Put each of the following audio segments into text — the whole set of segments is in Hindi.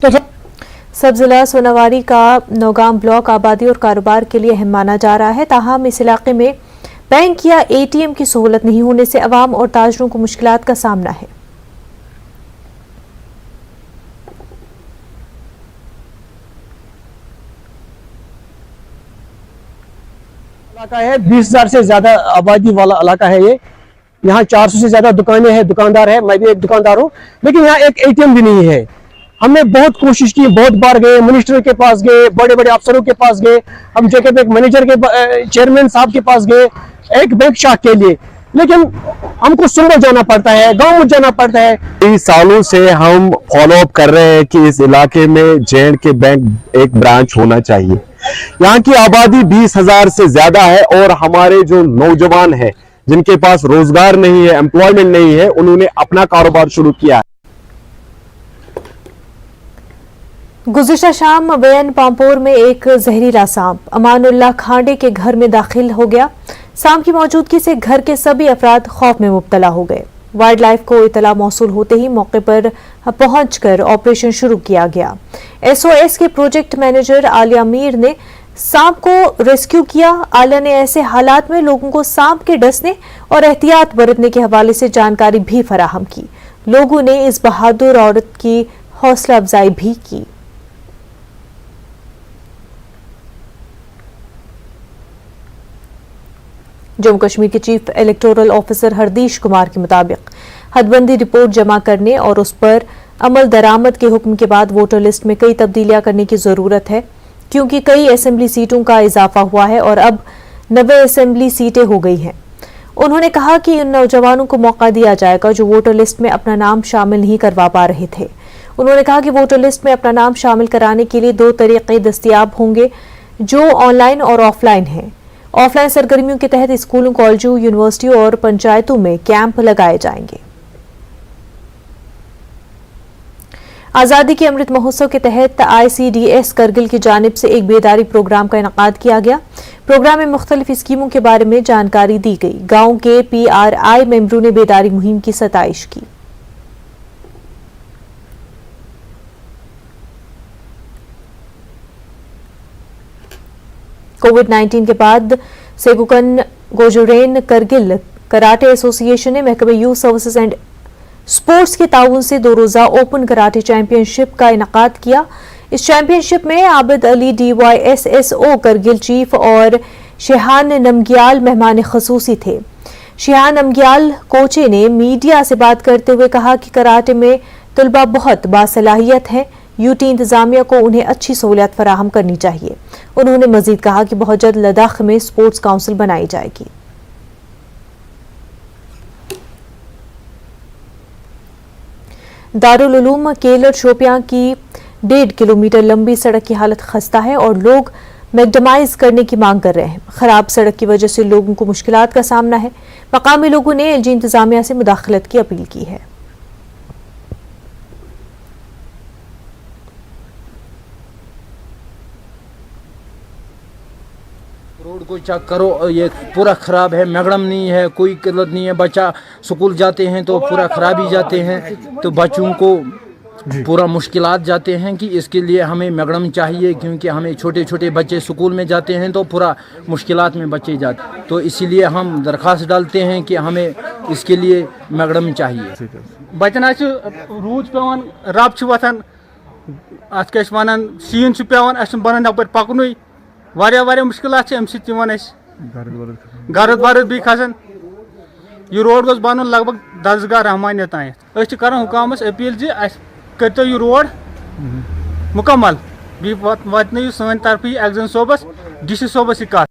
सब जिला सोनावारी का नौगाम ब्लॉक आबादी और कारोबार के लिए अहम माना जा रहा है। ताहम इस इलाके में बैंक या एटीएम की सहूलत नहीं होने से अवाम और ताजरों को मुश्किलात का सामना है। इलाका है 20,000 से ज्यादा आबादी वाला इलाका है ये। यहाँ 400 से ज्यादा दुकानें हैं, दुकानदार है, मैं भी एक दुकानदार हूँ, लेकिन यहाँ एक एटीएम भी नहीं है। हमने बहुत कोशिश की, बहुत बार गए, मिनिस्टर के पास गए, बड़े बड़े अफसरों के पास गए, हम जो कहते हैं मैनेजर के चेयरमैन साहब के पास गए एक बैंक शाख के लिए, लेकिन हमको सुंदर जाना पड़ता है, गांव में जाना पड़ता है। कई सालों से हम फॉलो अप कर रहे हैं कि इस इलाके में J&K बैंक एक ब्रांच होना चाहिए। यहाँ की आबादी 20,000 से ज्यादा है और हमारे जो नौजवान हैं जिनके पास रोजगार नहीं है, एम्प्लॉयमेंट नहीं है, उन्होंने अपना कारोबार शुरू किया है। गुज़िश्ता शाम वैन पामपोर में एक जहरीला सांप अमानुल्लाह खांडे के घर में दाखिल हो गया। सांप की मौजूदगी से घर के सभी अफराद खौफ में मुब्तला हो गए। वाइल्ड लाइफ को इतला मौसूल होते ही मौके पर पहुंचकर ऑपरेशन शुरू किया गया। SOS के प्रोजेक्ट मैनेजर आलिया मीर ने सांप को रेस्क्यू किया। आलिया ने ऐसे हालात में लोगों को सांप के डसने और एहतियात बरतने के हवाले से जानकारी भी फराहम की। लोगों ने इस बहादुर औरत की हौसला अफजाई भी की। जम्मू कश्मीर के चीफ इलेक्टोरल ऑफिसर हरदीश कुमार के मुताबिक हदबंदी रिपोर्ट जमा करने और उस पर अमल दरामद के हुक्म के बाद वोटर लिस्ट में कई तब्दीलियां करने की जरूरत है, क्योंकि कई असेंबली सीटों का इजाफा हुआ है और अब 90 असेंबली सीटें हो गई हैं। उन्होंने कहा कि इन नौजवानों को मौका दिया जाएगा जो वोटर लिस्ट में अपना नाम शामिल नहीं करवा पा रहे थे। उन्होंने कहा कि वोटर लिस्ट में अपना नाम शामिल कराने के लिए 2 तरीके दस्तयाब होंगे, जो ऑनलाइन और ऑफलाइन हैं। ऑफलाइन सरगर्मियों के तहत स्कूलों, कॉलेजों, यूनिवर्सिटियों और पंचायतों में कैंप लगाए जाएंगे। आजादी के अमृत महोत्सव के तहत ICDS करगिल की जानिब से एक बेदारी प्रोग्राम का इनेकाद किया गया। प्रोग्राम में मुख्तलिफ स्कीमों के बारे में जानकारी दी गई। गांव के PRI मेंबरों ने बेदारी मुहिम की सताइश की। कोविड-19 के बाद सेगुकन गोजोरेन करगिल कराटे एसोसिएशन ने महकमे यूथ सर्विसेज एंड स्पोर्ट्स के ताउन से 2 रोजा ओपन कराटे चैंपियनशिप का इनेकाद किया। इस चैंपियनशिप में आबिद अली DYSSO करगिल चीफ और शेहान नमग्याल मेहमान खसूसी थे। शेहान नमग्याल कोचे ने मीडिया से बात करते हुए कहा कि कराटे में तलबा बहुत बासलाहियत हैं, UT इंतजामिया को उन्हें अच्छी सहूलियत फराहम करनी चाहिए। उन्होंने मजीद कहा कि बहुत जल्द लद्दाख में स्पोर्ट्स काउंसिल बनाई जाएगी। दारुल उलूम केलर शोपियां की 1.5 किलोमीटर लंबी सड़क की हालत खस्ता है और लोग मैकडमाइज करने की मांग कर रहे हैं। खराब सड़क की वजह से लोगों को मुश्किलात का सामना है। मकामी लोगों ने LG इंतजामिया से मुदाखलत की अपील की है। रोड को चेक करो, ये पूरा खराब है, मैगडम नहीं है, कोई किल्लत नहीं है। बच्चा स्कूल जाते हैं तो पूरा खराब ही जाते हैं, तो बच्चों को पूरा मुश्किलात जाते हैं कि इसके लिए हमें मैगडम चाहिए, क्योंकि हमें छोटे छोटे बच्चे स्कूल में जाते हैं तो पूरा मुश्किलात में बच्चे जाते हैं। तो इसीलिए हम दरख्वास्त डालते हैं कि हमें इसके लिए मैगडम चाहिए। बचन रूद पेवान, रब वथान, अत क्या वन शीन पेवान, बन अपर पकन वारिया मुश्किलात गर्द वर्द भी खसान। यह रोड गोस बन लगभग 10 गाह रहमानिया तान। कर हुकामस अपील करो यह रोड मुकम्मल, वातन सन तरफ एक्जन सोबस DC सोबस कत।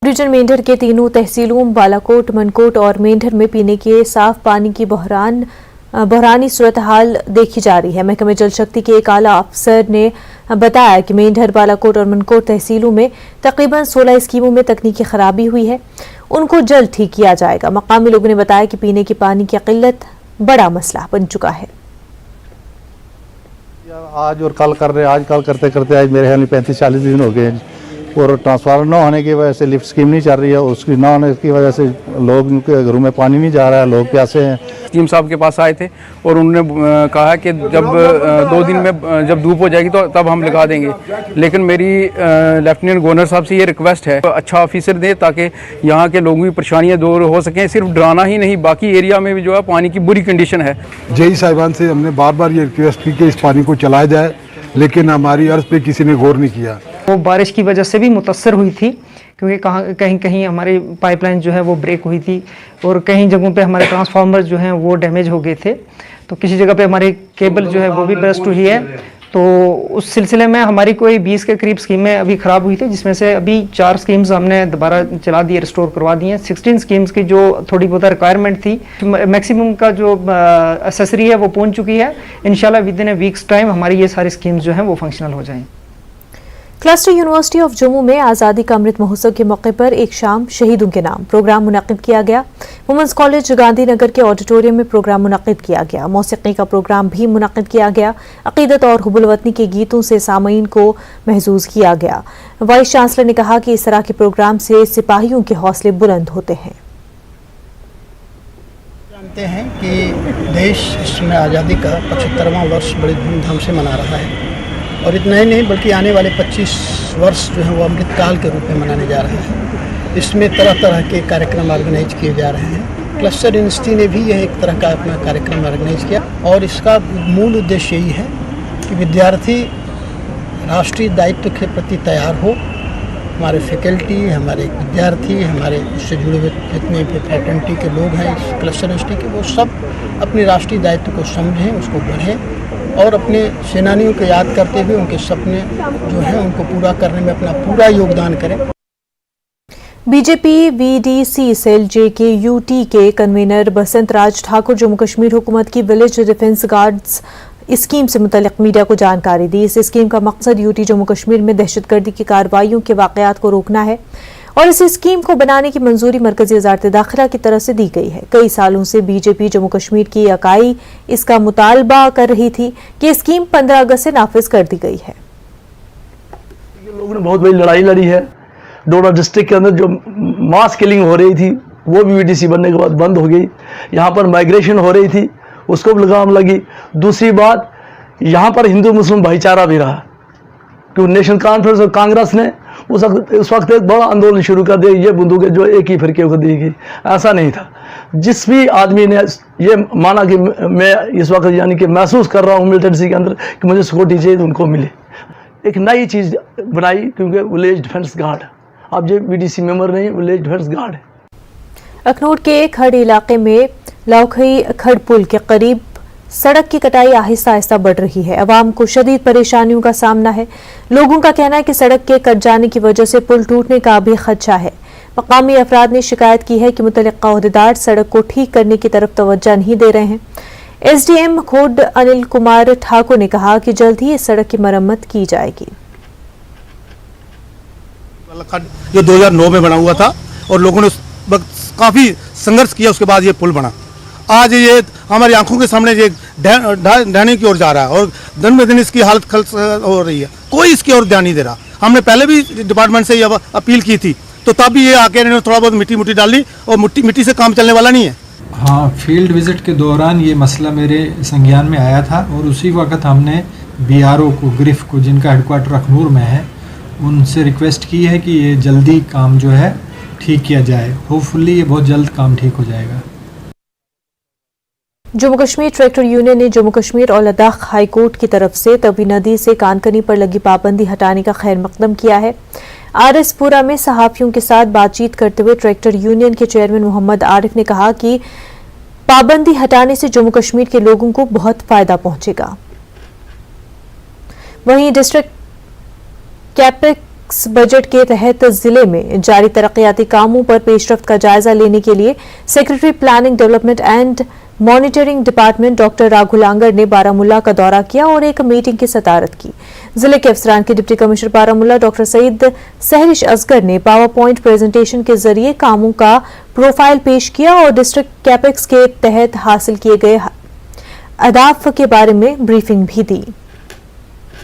रीजन मेंढर के तीनों तहसीलों बालाकोट, मनकोट और मेंढर में पीने के साफ पानी की बहरानी सूरत हाल देखी जा रही है। महकमे जल शक्ति के एक आला अफसर ने बताया कि मेंढर, बालाकोट और मनकोट तहसीलों में तकरीबन 16 स्कीमों में तकनीकी खराबी हुई है, उनको जल्द ठीक किया जाएगा। मकामी लोगों ने बताया कि पीने के पानी की किल्लत बड़ा मसला बन चुका है। आज और कल कर रहे, आज कल करते करते आज मेरे ख्याल 35-40 दिन हो गए और ट्रांसफार्मर न होने की वजह से लिफ्ट स्कीम नहीं चल रही है। उसकी न होने की वजह से लोग के घरों में पानी नहीं जा रहा है, लोग प्यासे हैं। हकीम साहब के पास आए थे और उन्होंने कहा कि जब 2 दिन में जब धूप हो जाएगी तो तब हम लगा देंगे। लेकिन मेरी लेफ्टिनेंट गवर्नर साहब से ये रिक्वेस्ट है, अच्छा ऑफिसर दें ताकि यहाँ के लोगों की परेशानियाँ दूर हो सकें। सिर्फ डराना ही नहीं, बाकी एरिया में भी जो है पानी की बुरी कंडीशन है। जेई साहिबान से हमने बार बार ये रिक्वेस्ट की कि इस पानी को चलाया जाए, लेकिन हमारी अर्ज पे किसी ने गौर नहीं किया। वो बारिश की वजह से भी मुतासर हुई थी, क्योंकि कहीं कहीं हमारी पाइपलाइन जो है वो ब्रेक हुई थी और कहीं जगहों पे हमारे ट्रांसफार्मर जो हैं वो डैमेज हो गए थे। तो किसी जगह पे हमारी केबल जो है वो भी बर्स्ट हुई है। तो उस सिलसिले में हमारी कोई 20 के करीब स्कीमें अभी ख़राब हुई थी, जिसमें से अभी 4 स्कीम्स हमने दोबारा चला दी, रिस्टोर करवा दी हैं। 16 स्कीम्स की जो थोड़ी बहुत रिक्वायरमेंट थी, मैक्सिमम का जो एसेसरी है वो पहुंच चुकी है। इंशाल्लाह with in A weeks time हमारी ये सारी स्कीम्स जो हैं वो फंक्शनल हो जाएं। क्लस्टर यूनिवर्सिटी ऑफ जम्मू में आज़ादी का अमृत महोत्सव के मौके पर एक शाम शहीदों के नाम प्रोग्राम मुनक्किद किया गया। वुमेंस कॉलेज गांधीनगर के ऑडिटोरियम में प्रोग्राम मुनक्किद किया गया। मौसीकी का प्रोग्राम भी मुनक्किद किया गया। अकीदत और हुब्बुल वतनी के गीतों से सामईन को महसूस किया गया। वाइस चांसलर ने कहा कि इस तरह के प्रोग्राम से सिपाहियों के हौसले बुलंद होते हैं। जानते हैं कि देश इसमें आज़ादी का 75वां वर्ष बड़ी धूमधाम से मना रहा है और इतना ही नहीं बल्कि आने वाले 25 वर्ष जो है वो अमृतकाल के रूप में मनाने जा रहे हैं। इसमें तरह तरह के कार्यक्रम ऑर्गेनाइज किए जा रहे हैं। क्लस्टर यूनिवर्सिटी ने भी यह एक तरह का अपना कार्यक्रम ऑर्गेनाइज किया और इसका मूल उद्देश्य यही है कि विद्यार्थी राष्ट्रीय दायित्व के प्रति तैयार हो। हमारे फैकल्टी, हमारे विद्यार्थी, हमारे उससे जुड़े हुए जितने भी फैकल्टी के लोग हैं इस क्लस्टर यूनिवर्सिटी के, वो सब अपने राष्ट्रीय दायित्व को समझें, उसको बढ़ें और अपने सेनानियों को याद करते हुए उनके सपने जो हैं उनको पूरा करने में अपना पूरा योगदान करें। बीजेपी वीडीसी सेल JKUT के कन्वीनर बसंत राज ठाकुर जम्मू कश्मीर हुकूमत की विलेज डिफेंस गार्ड्स स्कीम से मुतल्लिक मीडिया को जानकारी दी। इस स्कीम का मकसद यूटी जम्मू कश्मीर में दहशतगर्दी की कार्रवाइयों के वाकयात को रोकना है और इस स्कीम को बनाने की मंजूरी मरकजी वज़ारत दाखिला की तरफ से दी गई है। कई सालों से बीजेपी जम्मू कश्मीर की इकाई इसका मुतालबा कर रही थी कि स्कीम 15 अगस्त से नाफिज कर दी गई है। लोगों ने बहुत बड़ी लड़ाई लड़ी है। डोडा डिस्ट्रिक्ट के अंदर जो मास किलिंग हो रही थी वो भी VDC बनने के बाद बंद हो गई। यहाँ पर माइग्रेशन हो रही थी, उसको भी लगाम लगी। दूसरी बात, यहाँ पर हिंदू मुस्लिम भाईचारा भी रहा क्योंकि नेशनल कॉन्फ्रेंस और कांग्रेस ने उस वक्त एक बड़ा आंदोलन शुरू कर दिया, ये बंदूकें जो एक ही फिरके को दी गई। ऐसा नहीं था। जिस भी आदमी ने ये माना कि मैं इस वक्त यानी कि महसूस कर रहा हूँ मिलिटेंसी के अंदर कि मुझे सिक्योरिटी चाहिए, तो उनको मिले। एक नई चीज़ बनाई क्योंकि विलेज डिफेंस गार्ड, अब ये VDC मेंबर नहीं, विलेज डिफेंस गार्ड है। अखनूर के खड़ इलाके में लाउखई खड़ पुल के करीब सड़क की कटाई आहिस्ता आहिस्ता बढ़ रही है। अवाम को शदीद परेशानियों का सामना है। लोगों का कहना है कि सड़क के कट जाने की वजह से पुल टूटने का भी खदशा है। मकामी अफराद ने शिकायत की है कि मुतल्लिका अहदेदार सड़क को ठीक करने की तरफ तवज्जो नहीं दे रहे हैं। SDM खुद अनिल कुमार ठाकुर ने कहा कि जल्द ही इस सड़क की मरम्मत की जाएगी। जो 2009 में बना हुआ था और लोगों ने उस वक्त काफ़ी संघर्ष किया, उसके बाद ये पुल बना। आज ये हमारी आंखों के सामने ये ढहने की ओर जा रहा है और दिन में दिन इसकी हालत खल हो रही है। कोई इसकी ओर ध्यान नहीं दे रहा। हमने पहले भी डिपार्टमेंट से ये अपील की थी, तो तब भी ये आके इन्होंने थोड़ा बहुत मिट्टी डाली और मिट्टी से काम चलने वाला नहीं है। हाँ, फील्ड विजिट के दौरान ये मसला मेरे संज्ञान में आया था और उसी वक्त हमने BRO को, ग्रिफ को, जिनका हेडक्वार्टर अखनूर में है, उनसे रिक्वेस्ट की है कि ये जल्दी काम जो है ठीक किया जाए। होपफुली ये बहुत जल्द काम ठीक हो जाएगा। जम्मू कश्मीर ट्रैक्टर यूनियन ने जम्मू कश्मीर और लद्दाख हाई कोर्ट की तरफ से तवी नदी से कानकनी पर लगी पाबंदी हटाने का खैर मकदम किया है। RS पुरा में सहाफियों के साथ बातचीत करते हुए ट्रैक्टर यूनियन के चेयरमैन मोहम्मद आरिफ ने कहा कि पाबंदी हटाने से जम्मू कश्मीर के लोगों को बहुत फायदा पहुंचेगा। वहीं डिस्ट्रिक्ट कैपेक्स बजट के तहत जिले में जारी तरक्याती कामों पर पेशरफ्त का जायजा लेने के लिए secretary planning development and monitoring department doctor राघुल आंगर ने बारामुल्ला का दौरा किया और एक मीटिंग की सदारत की। जिले के अफसरान के deputy commissioner Baramulla doctor Saeed Sahrish Asghar ने पावर पॉइंट प्रेजेंटेशन के जरिए कामों का प्रोफाइल पेश किया और डिस्ट्रिक्ट कैपेक्स के तहत हासिल किए गए अहदाफ के बारे में ब्रीफिंग भी दी।